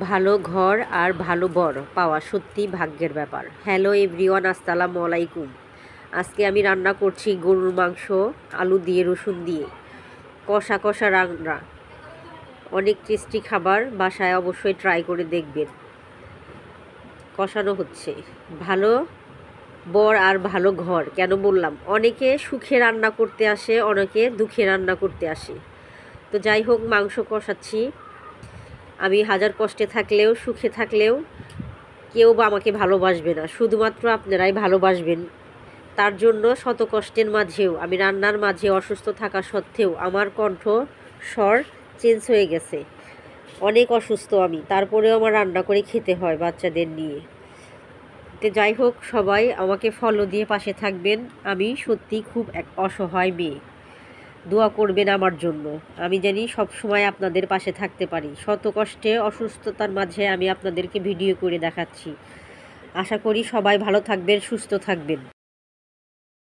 ভালো ঘর আর ভালো বর পাওয়া সত্যি ভাগ্যের ব্যাপার। হ্যালো এভরিওয়ান, আসসালামু আলাইকুম। আজকে আমি রান্না করছি গরুর মাংস আলু দিয়ে, রসুন দিয়ে কষা কষা রান্না। অনেক টেস্টি খাবার, বাসায় অবশ্যই ট্রাই করে দেখবেন। কষানো হচ্ছে। ভালো বর আর ভালো ঘর কেন বললাম? অনেকে সুখে রান্না করতে আসে, অনেকে দুঃখে রান্না করতে আসে। তো যাই হোক, মাংস কষাচ্ছি। আমি হাজার কষ্টে থাকলেও, সুখে থাকলেও কেউ বা আমাকে ভালোবাসবে না, শুধুমাত্র আপনারাই ভালোবাসবেন। তার জন্য শত কষ্টের মাঝেও, আমি রান্নার মাঝে অসুস্থ থাকা সত্ত্বেও আমার কণ্ঠ স্বর চেঞ্জ হয়ে গেছে। অনেক অসুস্থ আমি, তারপরেও আমার রান্না করে খেতে হয় বাচ্চাদের নিয়ে। তো যাই হোক, সবাই আমাকে ফলো দিয়ে পাশে থাকবেন। আমি সত্যি খুব এক অসহায় মেয়ে। দোয়া করবেন আমার জন্য, আমি জানি সব সময় আপনাদের পাশে থাকতে পারি। শত কষ্টে, অসুস্থতার মাঝে আমি আপনাদেরকে ভিডিও করে দেখাচ্ছি। আশা করি সবাই ভালো থাকবেন, সুস্থ থাকবেন।